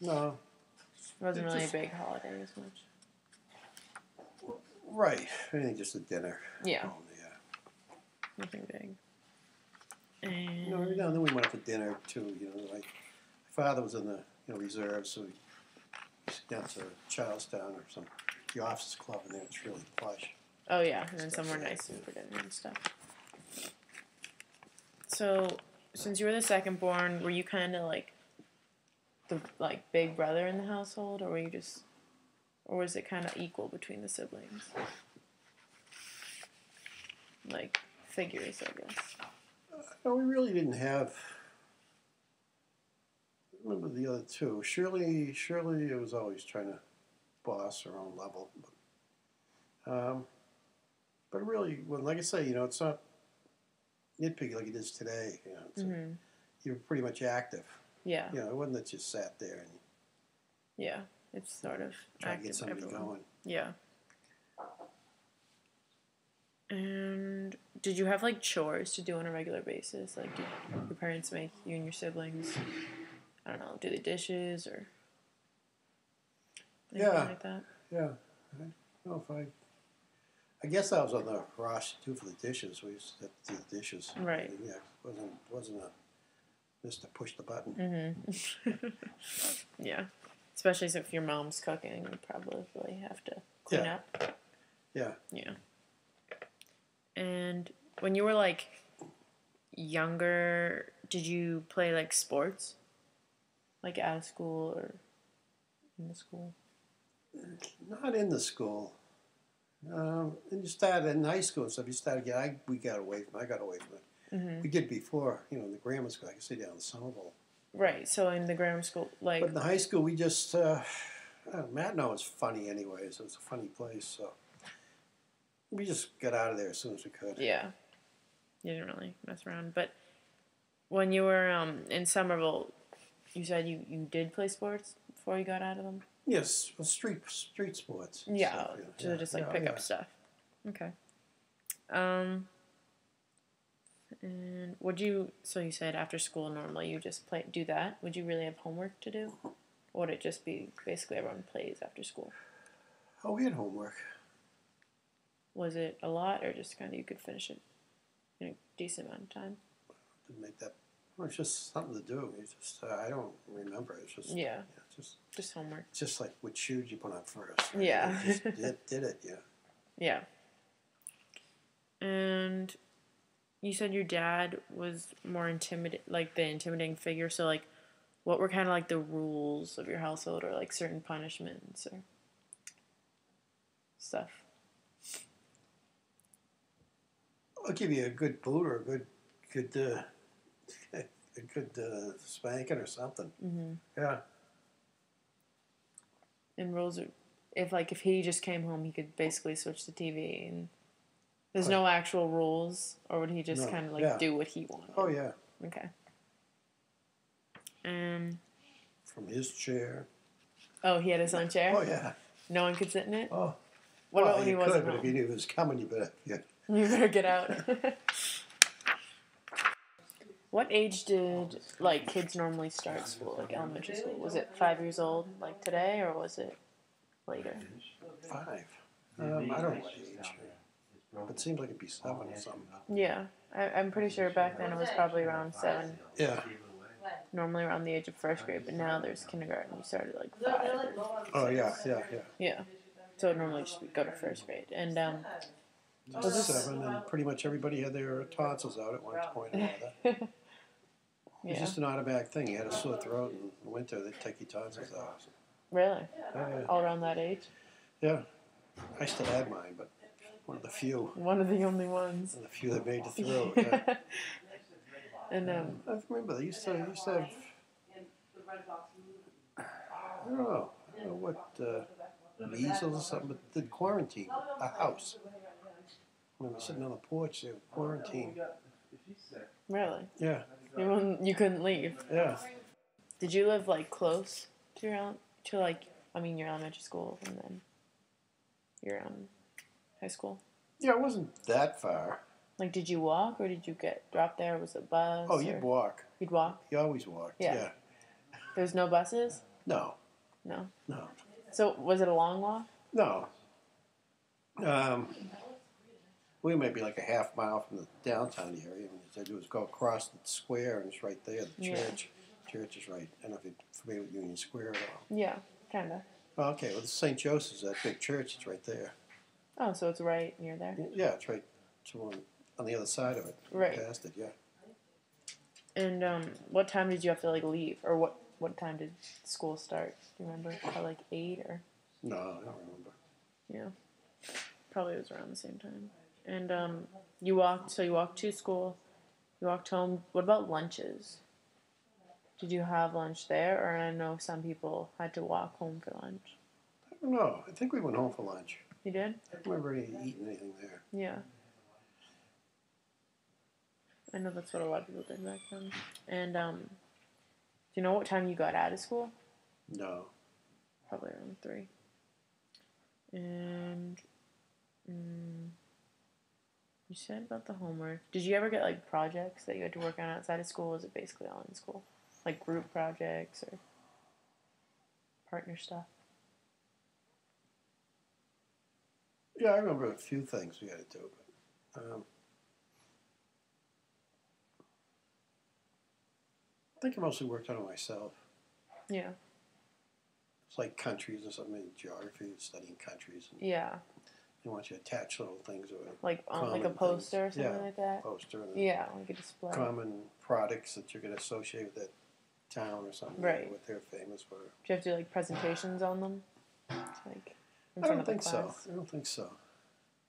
No. It wasn't really a big holiday as much. Right. I think just a dinner. Yeah. Oh, yeah. Nothing big. And You know, every now and then we went out to dinner too. You know, like my father was in the reserves, so we used to get to Charlestown or the officers club, and there it's really plush. oh yeah, and then somewhere nice for dinner and stuff. So, since you were the second born, were you kind of like the big brother in the household, or was it kind of equal between the siblings? Like figures, I guess. No, we really didn't have. I remember the other two. Shirley was always trying to boss her own level, but really, well, like I say, it's not nitpicky like it is today. You're pretty much active. Yeah. It wasn't that you sat there and yeah, it's sort of trying to get somebody everyone. going. Yeah. And did you have chores to do on a regular basis? Like, did your parents make you and your siblings, I don't know, do the dishes or anything like that? Yeah. I don't know if I guess I was on the roster too for the dishes. We used to have to do the dishes. Right. Yeah, wasn't a just to push the button. Mm-hmm. Yeah. Especially if your mom's cooking, you probably have to clean up. Yeah. Yeah. And when you were younger, did you play sports? Out of school or in the school? Not in the school. And you started in high school and stuff. I got away from it. Mm-hmm. We did before, in the grammar school. I could stay down in Somerville. Right. So in the grammar school, But in the high school, we just Matinee was funny anyway, so it's a funny place. So we just got out of there as soon as we could. Yeah. You didn't really mess around. But when you were in Somerville, you said you did play sports before you got out of them? Yes, well, street sports. Yeah, stuff, so just pick up stuff. Okay. And so you said after school normally you just do that. Would you really have homework to do? Or would it just be basically everyone plays after school? Oh, we had homework. Was it a lot or just kind of you could finish it in a decent amount of time? Didn't make that. Well, it's just something to do. It's just I don't remember. It's just just homework. It's just like what shoes you put on first. Right? Yeah. Just did it. Yeah. Yeah. And you said your dad was more the intimidating figure. So what were kind of the rules of your household, or certain punishments or stuff? I'll give you a good boot or a good spanking or something. Mm-hmm. Yeah. And rules are, if he just came home, he could basically switch the TV, and there's no actual rules, or would he just kind of do what he wanted? Oh yeah. Okay. And from his chair. Oh, he had his own chair? Oh yeah. No one could sit in it? Oh. What about when he wasn't but home? if you knew he was coming, you better You better get out. What age did kids normally start school, elementary school? Was it 5 years old, today, or was it later? 5. I don't know what age. But it seems like it'd be 7 or something. Yeah, I'm pretty sure back then it was probably around 7. Yeah. Normally around the age of first grade, but now there's kindergarten. You started 5. Oh yeah. Yeah. So it normally just go to first grade, and was it 7? And pretty much everybody had their tonsils out at one point or another. It was just an automatic thing. You had a sore throat in the winter, they'd take your tonsils out. Really? Yeah. All around that age? Yeah. I still had mine, but one of the few. One of the only ones. One of the few that made it through, yeah. And I remember they used to have, I don't know what, measles or something, but the quarantine, a house. I remember sitting on the porch, they were quarantined. Really? Yeah. You couldn't leave? Yeah. Did you live close to your elementary school and then your high school? Yeah, it wasn't that far. Did you walk or did you get dropped there? Was it a bus? Oh, you'd walk. You'd walk? You always walked. Yeah. There's no buses? No. No. No. So was it a long walk? No. We may be like a half mile from the downtown area. And what I do is go across the square, and it's right there. The Yeah. church. Church is right. I don't know if you're familiar with Union Square at all. Yeah, kind of. Oh, okay. Well, the St. Joseph's, that big church, it's right there. Oh, so it's right near there. Yeah, it's right on the other side of it. Right. Past it, yeah. And what time did you have to like leave, or what time did school start? Do you remember? At like 8 or? No, I don't remember. Yeah, probably was around the same time. And you walked. So you walked to school. You walked home. What about lunches? Did you have lunch there, or I know some people had to walk home for lunch. I don't know. I think we went home for lunch. You did? I don't remember eating anything there. Yeah. I know that's what a lot of people did back then. And do you know what time you got out of school? No. Probably around 3. And you said about the homework. Did you ever get like projects that you had to work on outside of school? Or was it basically all in school? Like group projects or partner stuff? Yeah, I remember a few things we had to do. But, I think I mostly worked on it myself. Yeah. It's like countries or something, geography, studying countries. And Yeah. they want you to attach little things or Like on like a common poster or things. something like that? Poster and Yeah, like a display. common products that you're going to associate with that town or something. Right. What they're famous for. Do you have to do like presentations on them? Like in I front don't of the think so. class? I don't think so.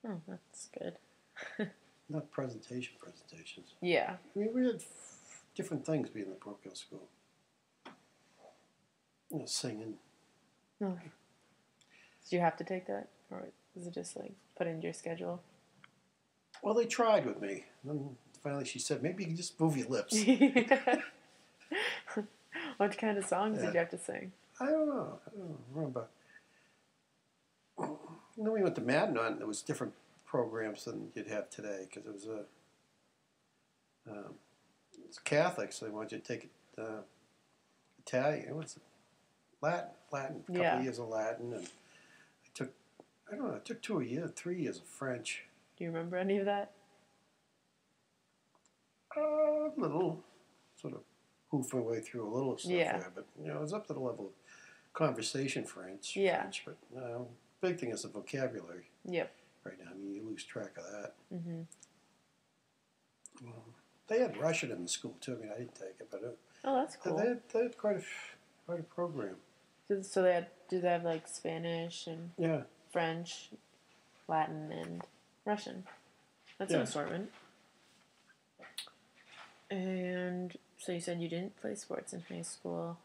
Oh, that's good. Not presentations. Yeah. I mean, we had different things being in the parochial school. You know, singing. No. Did you have to take that? Or was it just like put into your schedule? Well, they tried with me. And then finally she said, maybe you can just move your lips. What kind of songs did you have to sing? I don't know. I don't remember. And then we went to Madnon. There was different programs than you'd have today because it was it's Catholic, so they wanted you to take Italian. What's it? Latin. A couple of years of Latin, and I took 3 years of French. Do you remember any of that? A little, sort of hoof my way through a little stuff there, but you know, it was up to the level of conversation French. Yeah. French, but big thing is the vocabulary. Yep. Right now, I mean, you lose track of that. Mm-hmm. They had Russian in the school too. I mean, I didn't take it, but that's cool. They had quite a program. So did they have like Spanish and French, Latin, and Russian? That's an assortment. And so you said you didn't play sports in high school.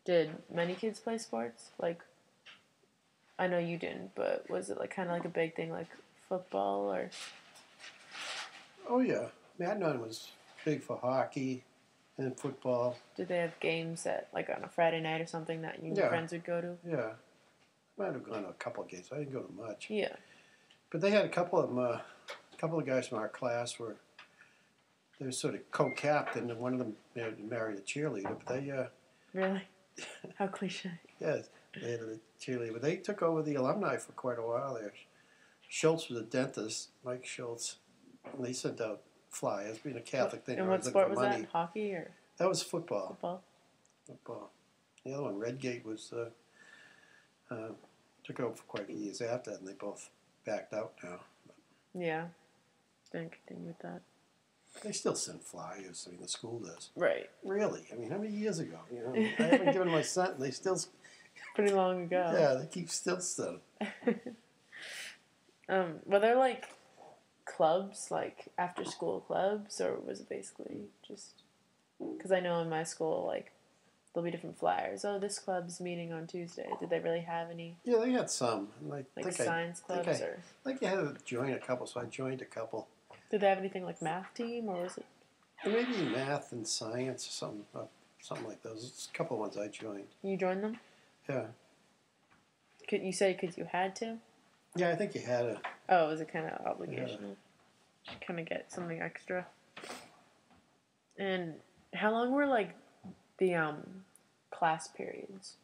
Did many kids play sports? Like, I know you didn't, but was it like kind of like a big thing, like football or? Oh yeah, Madnon was big for hockey and football. Did they have games that like on a Friday night or something that you and your friends would go to? Yeah, I might have gone to a couple of games. I didn't go to much. Yeah. But they had a couple of them. A couple of guys from our class were. They were sort of co-captain, and one of them married a cheerleader. But they really, how cliche. Yes, they had a cheerleader. But they took over the alumni for quite a while there. Schultz was a dentist, Mike Schultz, and they sent out flyers, being a Catholic thing. And what sport was that? Hockey or? That was football. Football. The other one, Redgate, was took over for quite a few years after that, and they both backed out now. But yeah, didn't continue with that. They still send flyers. I mean, the school does. Right. Really? I mean, how many years ago? You know, I haven't given my son, and they still. Pretty long ago. Yeah, they keep still sending. Were there like clubs, like after school clubs, or was it basically just? Because I know in my school, like there'll be different flyers. Oh, this club's meeting on Tuesday. Did they really have any? Yeah, they had some. Like science clubs, or? I think you had to join a couple, so I joined a couple. Did they have anything like math team, or was it? Maybe math and science or something like those. There's a couple of ones I joined. You joined them? Yeah. Could you say because you had to? Yeah, I think you had to. Oh, was it kind of obligational? Yeah. Kind of get something extra. And how long were like the class periods?